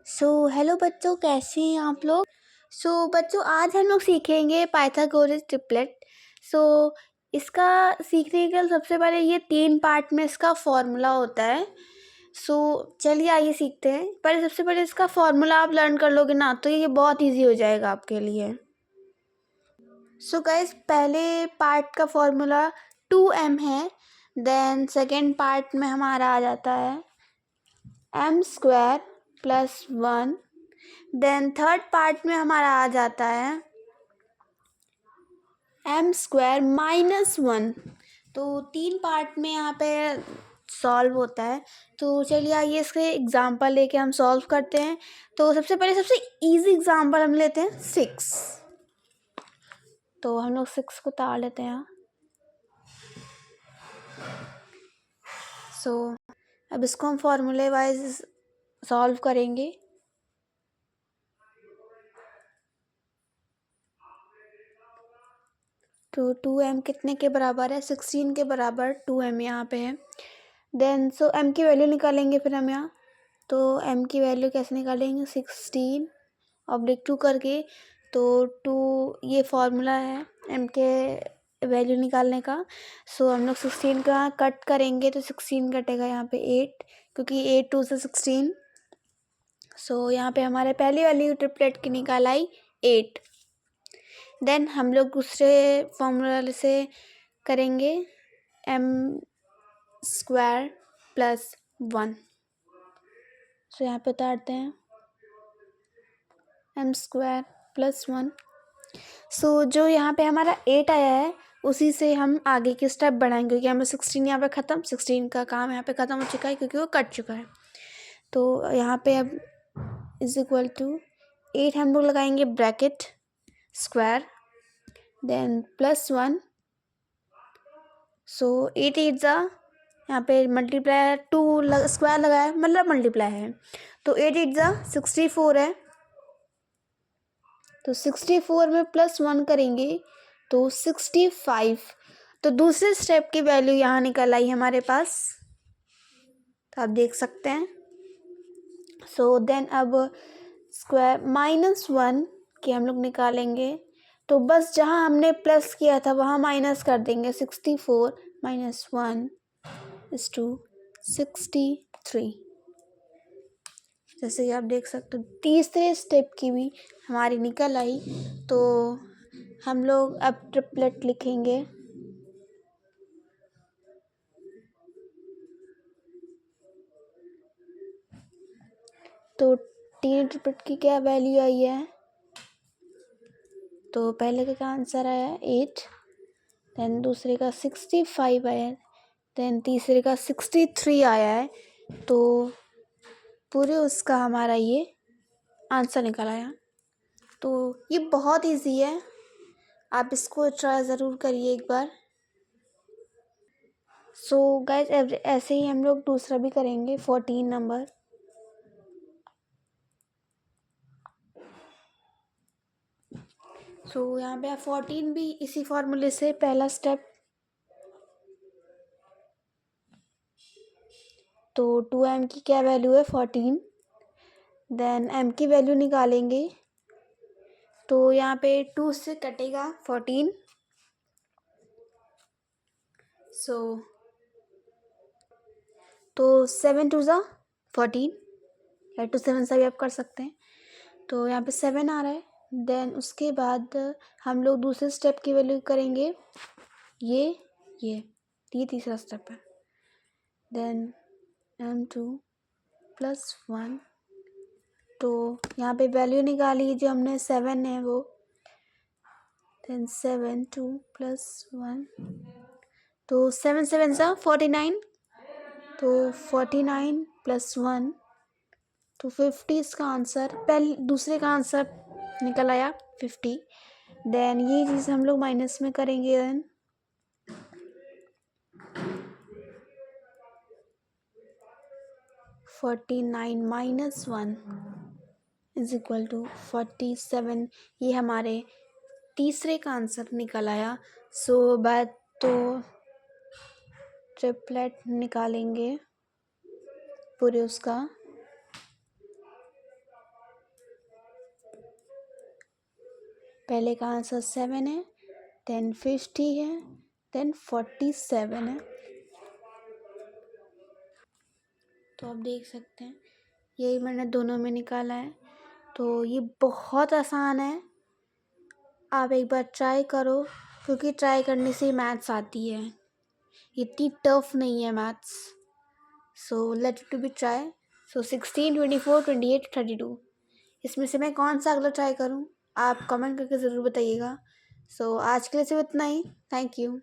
Hello बच्चों, कैसे हैं आप लोग। बच्चों, आज हम लोग सीखेंगे पाइथागोरस ट्रिपलेट। सो इसका सीखने के लिए सबसे पहले ये 3 पार्ट में इसका फॉर्मूला होता है। चलिए आइए सीखते हैं। पर सबसे पहले इसका फॉर्मूला आप लर्न कर लोगे ना, तो ये बहुत इजी हो जाएगा आपके लिए। गाइस, पहले पार्ट का फॉर्मूला 2m है। देन सेकेंड पार्ट में हमारा आ जाता है m² + 1। देन थर्ड पार्ट में हमारा आ जाता है m² - 1। तो 3 पार्ट में यहाँ पे सॉल्व होता है। तो चलिए आइए इसके एग्जांपल लेके हम सॉल्व करते हैं। तो सबसे पहले सबसे इजी एग्जांपल हम लेते हैं 6। तो हम लोग 6 को उतार लेते हैं यहाँ। अब इसको हम फॉर्मूले वाइज सॉल्व करेंगे। तो 2m कितने के बराबर है? 16 के बराबर 2m यहाँ पे है। देन m की वैल्यू निकालेंगे फिर हम यहाँ। तो m की वैल्यू कैसे निकालेंगे? 16/2 करके। तो 2 ये फॉर्मूला है m के वैल्यू निकालने का। हम लोग 16 का कट करेंगे तो 16 कटेगा यहाँ पे 8, क्योंकि 8 2 से 16। यहाँ पे हमारे पहली वैल्यू ट्रिपलेट की निकाल आई 8। देन हम लोग दूसरे फॉर्मूला से करेंगे m² + 1। यहाँ पे उतारते हैं m² + 1। जो यहाँ पे हमारा 8 आया है, उसी से हम आगे के स्टेप बढ़ाएंगे, क्योंकि हमें 16 यहाँ पे ख़त्म, 16 का काम यहाँ पे ख़त्म हो चुका है, क्योंकि वो कट चुका है। तो यहाँ पे अब = 8 हम लोग लगाएंगे ब्रैकेट स्क्वायर, देन +1। 8 8 यहाँ पे मल्टीप्लाई 2 स्क्वायर लगाया, मतलब मल्टीप्लाई है। तो 8 8 64 है। तो 64 में +1 करेंगे तो 65। तो दूसरे स्टेप की वैल्यू यहाँ निकल आई हमारे पास, तो आप देख सकते हैं। देन अब स्क्वायर -1 के हम लोग निकालेंगे। तो बस जहाँ हमने प्लस किया था वहाँ माइनस कर देंगे। 64 - 1 = 63। जैसे कि आप देख सकते हो, तीसरे स्टेप की भी हमारी निकल आई। तो हम लोग अब ट्रिपलेट लिखेंगे। तो तीन ट्रिपलेट की क्या वैल्यू आई है? तो पहले का आंसर आया 8, देन दूसरे का 65 आया है, देन तीसरे का 63 आया है। तो पूरे उसका हमारा ये आंसर निकल आया। तो ये बहुत इजी है, आप इसको ट्राई ज़रूर करिए एक बार। गाइज, ऐसे ही हम लोग दूसरा भी करेंगे 14 नंबर। यहाँ पे 14 भी इसी फॉर्मूले से पहला स्टेप। तो 2m की क्या वैल्यू है? 14। देन m की वैल्यू निकालेंगे। तो यहाँ पे 2 से कटेगा 14। तो 7 2 14, या 2 7 से भी आप कर सकते हैं। तो यहाँ पे 7 आ रहा है। देन उसके बाद हम लोग दूसरे स्टेप की वैल्यू करेंगे ये तीसरा स्टेप है। Then m2 + 1। तो यहाँ पे वैल्यू निकाली जो हमने 7 है वो। देन 7 2 + 1। तो 7 7 49। तो 49 + 1 तो 50 इसका आंसर। दूसरे का आंसर निकल आया 50। देन ये चीज़ हम लोग माइनस में करेंगे। देन 49 - 1 = 47। ये हमारे तीसरे का आंसर निकल आया। बात तो ट्रिपलेट निकालेंगे पूरे उसका। पहले का आंसर 7 है, देन 50 है, देन 47 है। तो आप देख सकते हैं यही मैंने दोनों में निकाला है। तो ये बहुत आसान है, आप एक बार ट्राई करो, क्योंकि ट्राई करने से मैथ्स आती है, इतनी टफ नहीं है maths. So let it to be try. सो 16, 24, 28, 32 इसमें से मैं कौन सा अगला ट्राई करूँ, आप कमेंट करके ज़रूर बताइएगा। सो आज के लिए सिर्फ इतना ही। Thank you.